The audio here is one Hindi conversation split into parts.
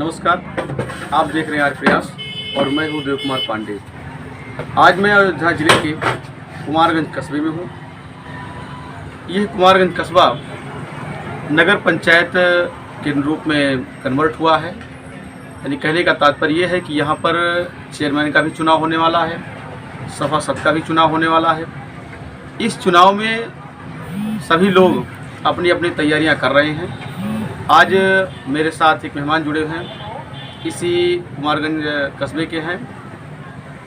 नमस्कार, आप देख रहे हैं आर प्रयास और मैं हूं देव कुमार पांडे। आज मैं अयोध्या जिले के कुमारगंज कस्बे में हूं। यह कुमारगंज कस्बा नगर पंचायत के रूप में कन्वर्ट हुआ है। यानी कहने का तात्पर्य यह है कि यहाँ पर चेयरमैन का भी चुनाव होने वाला है, सभासद का भी चुनाव होने वाला है। इस चुनाव में सभी लोग अपनी अपनी तैयारियां कर रहे हैं। आज मेरे साथ एक मेहमान जुड़े हुए हैं, इसी कुमारगंज कस्बे के हैं।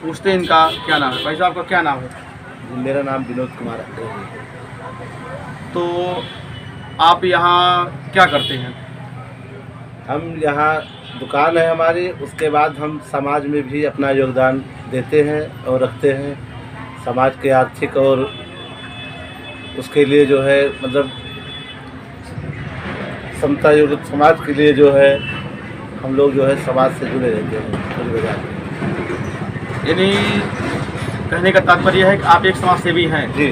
पूछते हैं इनका क्या नाम है। भाई साहब, आपका क्या नाम है? मेरा नाम विनोद कुमार है। तो आप यहाँ क्या करते हैं? हम यहाँ दुकान है हमारी, उसके बाद हम समाज में भी अपना योगदान देते हैं और रखते हैं। समाज के आर्थिक और उसके लिए जो है मतलब समता युक्त समाज के लिए जो है हम लोग जो है समाज से जुड़े रहते हैं। यानी कहने का तात्पर्य है कि आप एक समाज सेवी हैं जी।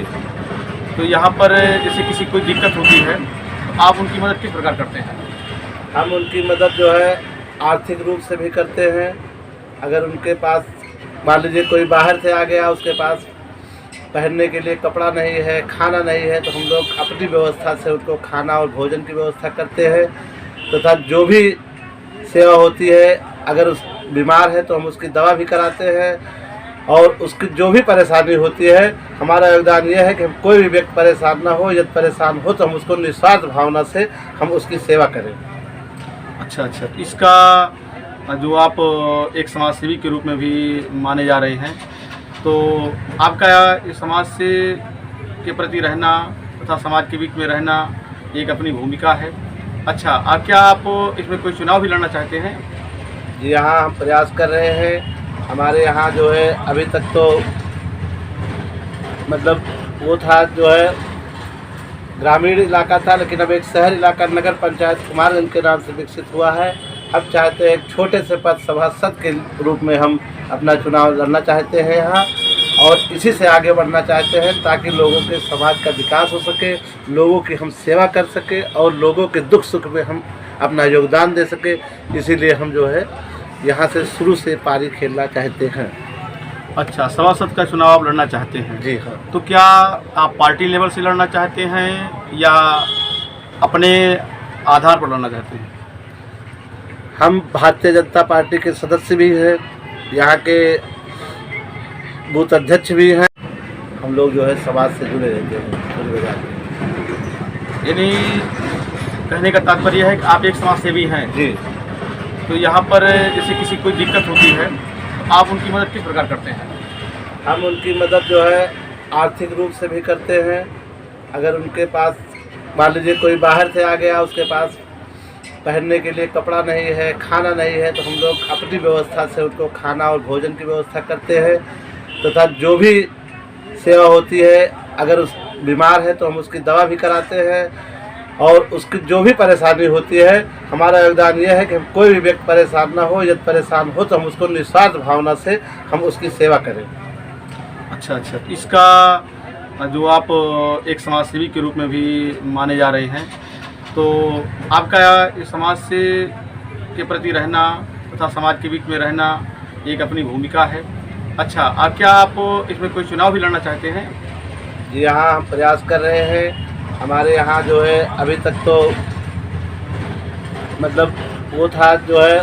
तो यहाँ पर जैसे किसी कोई दिक्कत होती है तो आप उनकी मदद किस प्रकार करते हैं? हम उनकी मदद जो है आर्थिक रूप से भी करते हैं। अगर उनके पास मान लीजिए कोई बाहर से आ गया, उसके पास पहनने के लिए कपड़ा नहीं है, खाना नहीं है, तो हम लोग अपनी व्यवस्था से उनको खाना और भोजन की व्यवस्था करते हैं। तथा जो भी सेवा होती है, अगर उस बीमार है तो हम उसकी दवा भी कराते हैं। और उसकी जो भी परेशानी होती है, हमारा योगदान यह है कि हम कोई भी व्यक्ति परेशान ना हो। यदि परेशान हो तो हम उसको निस्वार्थ भावना से हम उसकी सेवा करें। अच्छा, इसका जो आप एक समाज सेवी के रूप में भी माने जा रहे हैं, तो आपका इस समाज से के प्रति रहना तथा समाज के बीच में रहना एक अपनी भूमिका है। अच्छा, क्या आप इसमें कोई चुनाव भी लड़ना चाहते हैं? यहाँ हम प्रयास कर रहे हैं। हमारे यहाँ जो है अभी तक तो मतलब वो था जो है ग्रामीण इलाका था, लेकिन अब एक शहर इलाका नगर पंचायत कुमारगंज के नाम से विकसित हुआ है। अब चाहते हैं एक छोटे से पद सभासद के रूप में हम अपना चुनाव लड़ना चाहते हैं यहाँ, और इसी से आगे बढ़ना चाहते हैं ताकि लोगों के समाज का विकास हो सके, लोगों की हम सेवा कर सके और लोगों के दुख सुख में हम अपना योगदान दे सके। इसीलिए हम जो है यहाँ से शुरू से पारी खेलना चाहते हैं। अच्छा, सभासद का चुनाव आप लड़ना चाहते हैं? जी हाँ। तो क्या आप पार्टी लेवल से लड़ना चाहते हैं या अपने आधार पर लड़ना चाहते हैं? हम भारतीय जनता पार्टी के सदस्य भी हैं, यहाँ के बूथ अध्यक्ष भी हैं। हम लोग जो है समाज से जुड़े रहते हैं। यानी कहने का तात्पर्य है कि आप एक समाज सेवी हैं। जी। तो यहाँ पर जैसे किसी कोई दिक्कत होती है तो आप उनकी मदद किस प्रकार करते हैं? हम उनकी मदद जो है आर्थिक रूप से भी करते हैं। अगर उनके पास मान लीजिए कोई बाहर से आ गया, उसके पास पहनने के लिए कपड़ा नहीं है, खाना नहीं है, तो हम लोग अपनी व्यवस्था से उनको खाना और भोजन की व्यवस्था करते हैं। तथा जो भी सेवा होती है, अगर उस बीमार है तो हम उसकी दवा भी कराते हैं। और उसकी जो भी परेशानी होती है, हमारा योगदान यह है कि हम कोई भी व्यक्ति परेशान ना हो। यदि परेशान हो तो हम उसको निस्वार्थ भावना से हम उसकी सेवा करें। अच्छा, इसका जो आप एक समाज सेवी के रूप में भी माने जा रहे हैं, तो आपका इस समाज से के प्रति रहना तथा समाज के बीच में रहना एक अपनी भूमिका है। अच्छा, क्या आप इसमें कोई चुनाव भी लड़ना चाहते हैं? जी, यहाँ हम प्रयास कर रहे हैं। हमारे यहाँ जो है अभी तक तो मतलब वो था जो है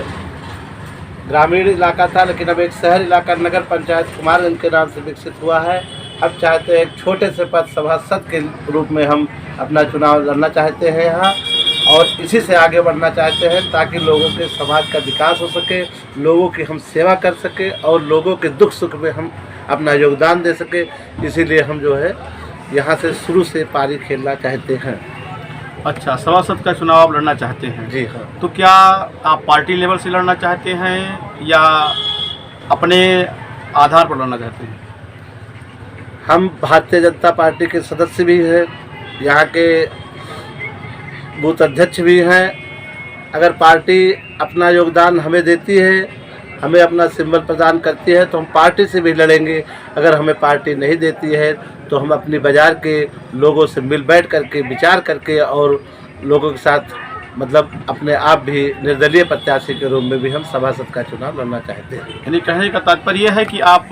ग्रामीण इलाका था, लेकिन अब एक शहर इलाका नगर पंचायत कुमारगंज के नाम से विकसित हुआ है। अब चाहते हैं एक छोटे से पद सभासद के रूप में हम अपना चुनाव लड़ना चाहते हैं यहाँ, और इसी से आगे बढ़ना चाहते हैं ताकि लोगों के समाज का विकास हो सके, लोगों की हम सेवा कर सके और लोगों के दुख सुख में हम अपना योगदान दे सके। इसीलिए हम जो है यहाँ से शुरू से पारी खेलना चाहते हैं। अच्छा, सभासद का चुनाव आप लड़ना चाहते हैं? जी हाँ। तो क्या आप पार्टी लेवल से लड़ना चाहते हैं या अपने आधार पर लड़ना चाहते हैं? हम भारतीय जनता पार्टी के सदस्य भी हैं, यहाँ के बूथ अध्यक्ष भी हैं। अगर पार्टी अपना योगदान हमें देती है, हमें अपना सिंबल प्रदान करती है, तो हम पार्टी से भी लड़ेंगे। अगर हमें पार्टी नहीं देती है तो हम अपनी बाज़ार के लोगों से मिल बैठ करके विचार करके और लोगों के साथ मतलब अपने आप भी निर्दलीय प्रत्याशी के रूप में भी हम सभासद का चुनाव लड़ना चाहते हैं। यानी कहने का तात्पर्य यह है कि आप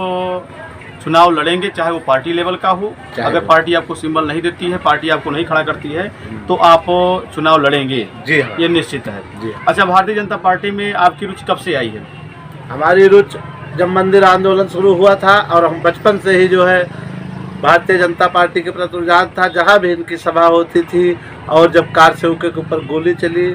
चुनाव लड़ेंगे, चाहे वो पार्टी लेवल का हो। अगर पार्टी आपको सिंबल नहीं देती है, पार्टी आपको नहीं खड़ा करती है, तो आप चुनाव लड़ेंगे। जी हाँ, ये निश्चित है। जी। अच्छा, भारतीय जनता पार्टी में आपकी रुचि कब से आई है? हमारी रुचि जब मंदिर आंदोलन शुरू हुआ था और हम बचपन से ही जो है भारतीय जनता पार्टी के प्रति रुझान था। जहाँ भी इनकी सभा होती थी और जब कार सेवकों के ऊपर गोली चली,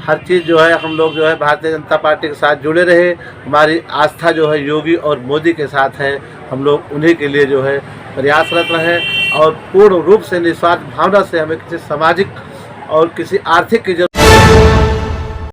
हर चीज़ जो है हम लोग जो है भारतीय जनता पार्टी के साथ जुड़े रहे। हमारी आस्था जो है योगी और मोदी के साथ है। हम लोग उन्हीं के लिए जो है प्रयासरत रहे और पूर्ण रूप से निस्वार्थ भावना से हमें किसी सामाजिक और किसी आर्थिक की